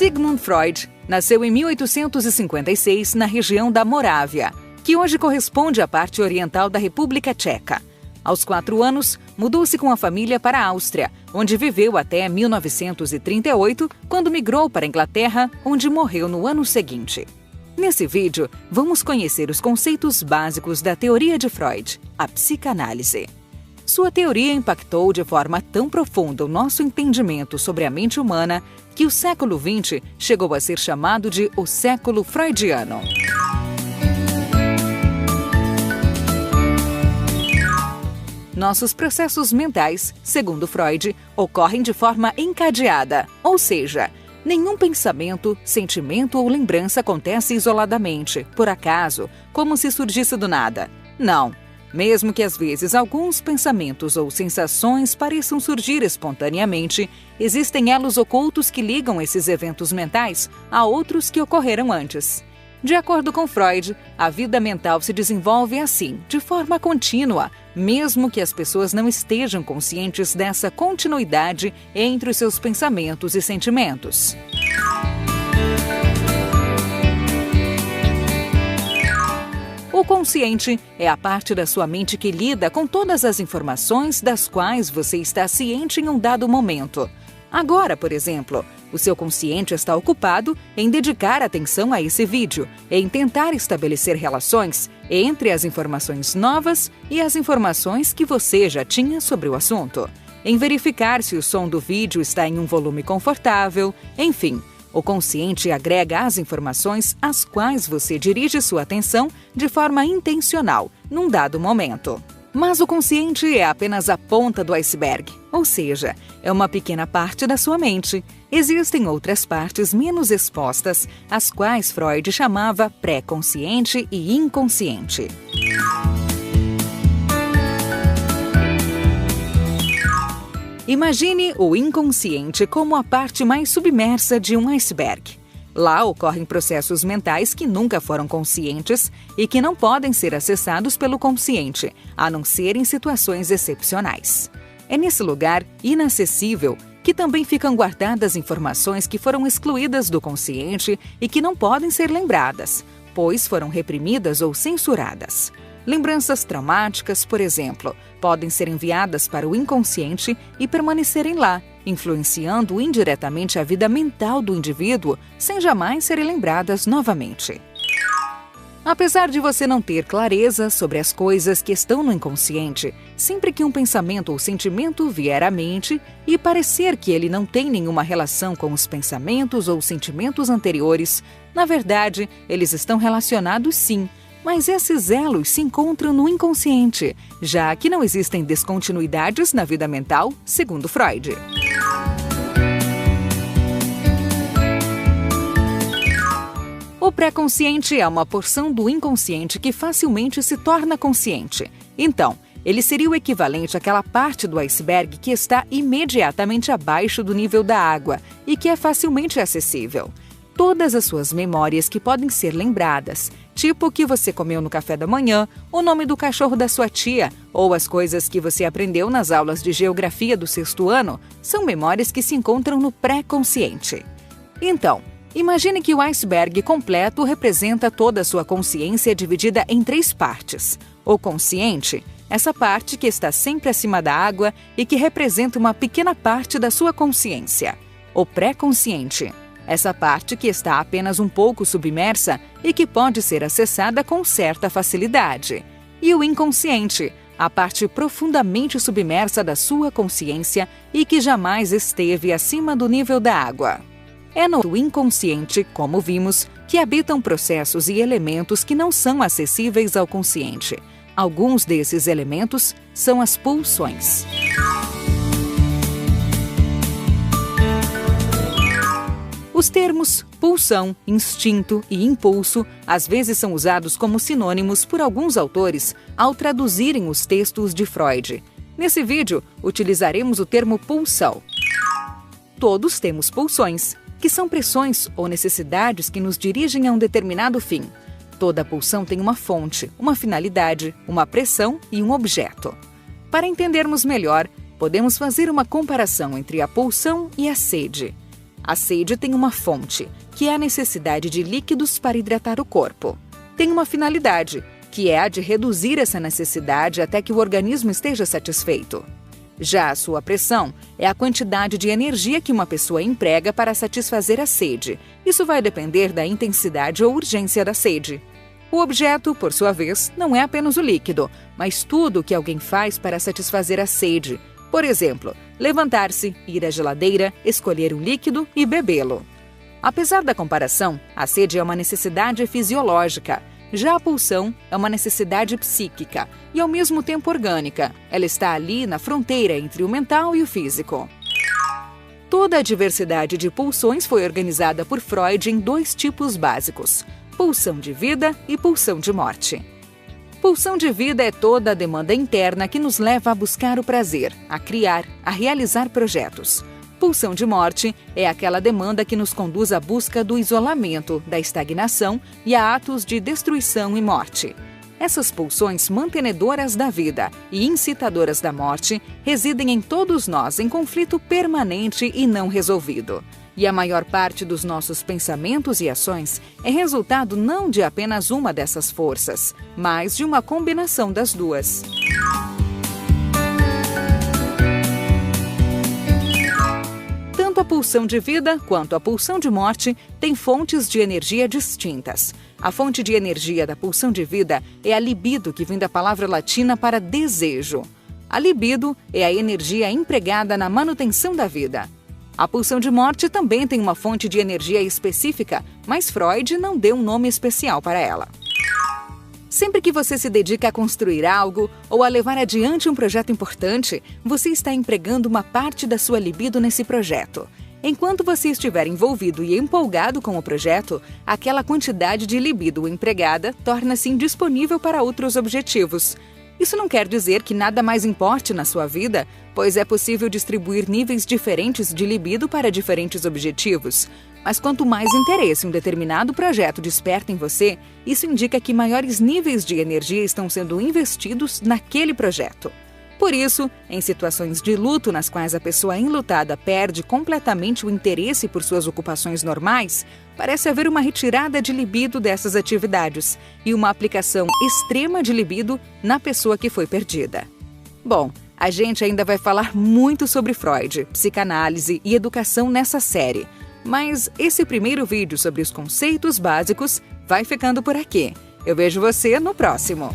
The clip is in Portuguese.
Sigmund Freud nasceu em 1856 na região da Morávia, que hoje corresponde à parte oriental da República Tcheca. Aos 4 anos, mudou-se com a família para a Áustria, onde viveu até 1938, quando migrou para a Inglaterra, onde morreu no ano seguinte. Nesse vídeo, vamos conhecer os conceitos básicos da teoria de Freud, a psicanálise. Sua teoria impactou de forma tão profunda o nosso entendimento sobre a mente humana que o século XX chegou a ser chamado de o século freudiano. Nossos processos mentais, segundo Freud, ocorrem de forma encadeada, ou seja, nenhum pensamento, sentimento ou lembrança acontece isoladamente, por acaso, como se surgisse do nada. Não. Mesmo que às vezes alguns pensamentos ou sensações pareçam surgir espontaneamente, existem elos ocultos que ligam esses eventos mentais a outros que ocorreram antes. De acordo com Freud, a vida mental se desenvolve assim, de forma contínua, mesmo que as pessoas não estejam conscientes dessa continuidade entre os seus pensamentos e sentimentos. O consciente é a parte da sua mente que lida com todas as informações das quais você está ciente em um dado momento. Agora, por exemplo, o seu consciente está ocupado em dedicar atenção a esse vídeo, em tentar estabelecer relações entre as informações novas e as informações que você já tinha sobre o assunto, em verificar se o som do vídeo está em um volume confortável, enfim. O consciente agrega as informações às quais você dirige sua atenção de forma intencional, num dado momento. Mas o consciente é apenas a ponta do iceberg, ou seja, é uma pequena parte da sua mente. Existem outras partes menos expostas, as quais Freud chamava pré-consciente e inconsciente. Imagine o inconsciente como a parte mais submersa de um iceberg. Lá ocorrem processos mentais que nunca foram conscientes e que não podem ser acessados pelo consciente, a não ser em situações excepcionais. É nesse lugar inacessível que também ficam guardadas informações que foram excluídas do consciente e que não podem ser lembradas, pois foram reprimidas ou censuradas. Lembranças traumáticas, por exemplo, podem ser enviadas para o inconsciente e permanecerem lá, influenciando indiretamente a vida mental do indivíduo, sem jamais serem lembradas novamente. Apesar de você não ter clareza sobre as coisas que estão no inconsciente, sempre que um pensamento ou sentimento vier à mente e parecer que ele não tem nenhuma relação com os pensamentos ou sentimentos anteriores, na verdade, eles estão relacionados sim, mas esses elos se encontram no inconsciente, já que não existem descontinuidades na vida mental, segundo Freud. O pré-consciente é uma porção do inconsciente que facilmente se torna consciente. Então, ele seria o equivalente àquela parte do iceberg que está imediatamente abaixo do nível da água e que é facilmente acessível. Todas as suas memórias que podem ser lembradas, tipo o que você comeu no café da manhã, o nome do cachorro da sua tia ou as coisas que você aprendeu nas aulas de geografia do 6º ano, são memórias que se encontram no pré-consciente. Então, imagine que o iceberg completo representa toda a sua consciência dividida em 3 partes. O consciente, essa parte que está sempre acima da água e que representa uma pequena parte da sua consciência. O pré-consciente, essa parte que está apenas um pouco submersa e que pode ser acessada com certa facilidade. E o inconsciente, a parte profundamente submersa da sua consciência e que jamais esteve acima do nível da água. É no inconsciente, como vimos, que habitam processos e elementos que não são acessíveis ao consciente. Alguns desses elementos são as pulsões. Os termos pulsão, instinto e impulso às vezes são usados como sinônimos por alguns autores ao traduzirem os textos de Freud. Nesse vídeo, utilizaremos o termo pulsão. Todos temos pulsões, que são pressões ou necessidades que nos dirigem a um determinado fim. Toda pulsão tem uma fonte, uma finalidade, uma pressão e um objeto. Para entendermos melhor, podemos fazer uma comparação entre a pulsão e a sede. A sede tem uma fonte, que é a necessidade de líquidos para hidratar o corpo. Tem uma finalidade, que é a de reduzir essa necessidade até que o organismo esteja satisfeito. Já a sua pressão é a quantidade de energia que uma pessoa emprega para satisfazer a sede. Isso vai depender da intensidade ou urgência da sede. O objeto, por sua vez, não é apenas o líquido, mas tudo o que alguém faz para satisfazer a sede. Por exemplo, levantar-se, ir à geladeira, escolher um líquido e bebê-lo. Apesar da comparação, a sede é uma necessidade fisiológica. Já a pulsão é uma necessidade psíquica e, ao mesmo tempo, orgânica. Ela está ali na fronteira entre o mental e o físico. Toda a diversidade de pulsões foi organizada por Freud em 2 tipos básicos: pulsão de vida e pulsão de morte. Pulsão de vida é toda a demanda interna que nos leva a buscar o prazer, a criar, a realizar projetos. Pulsão de morte é aquela demanda que nos conduz à busca do isolamento, da estagnação e a atos de destruição e morte. Essas pulsões mantenedoras da vida e incitadoras da morte residem em todos nós em conflito permanente e não resolvido. E a maior parte dos nossos pensamentos e ações é resultado não de apenas uma dessas forças, mas de uma combinação das duas. Tanto a pulsão de vida quanto a pulsão de morte têm fontes de energia distintas. A fonte de energia da pulsão de vida é a libido, que vem da palavra latina para desejo. A libido é a energia empregada na manutenção da vida. A pulsão de morte também tem uma fonte de energia específica, mas Freud não deu um nome especial para ela. Sempre que você se dedica a construir algo ou a levar adiante um projeto importante, você está empregando uma parte da sua libido nesse projeto. Enquanto você estiver envolvido e empolgado com o projeto, aquela quantidade de libido empregada torna-se indisponível para outros objetivos. Isso não quer dizer que nada mais importe na sua vida, pois é possível distribuir níveis diferentes de libido para diferentes objetivos. Mas quanto mais interesse um determinado projeto desperta em você, isso indica que maiores níveis de energia estão sendo investidos naquele projeto. Por isso, em situações de luto nas quais a pessoa enlutada perde completamente o interesse por suas ocupações normais, parece haver uma retirada de libido dessas atividades e uma aplicação extrema de libido na pessoa que foi perdida. Bom, a gente ainda vai falar muito sobre Freud, psicanálise e educação nessa série, mas esse primeiro vídeo sobre os conceitos básicos vai ficando por aqui. Eu vejo você no próximo.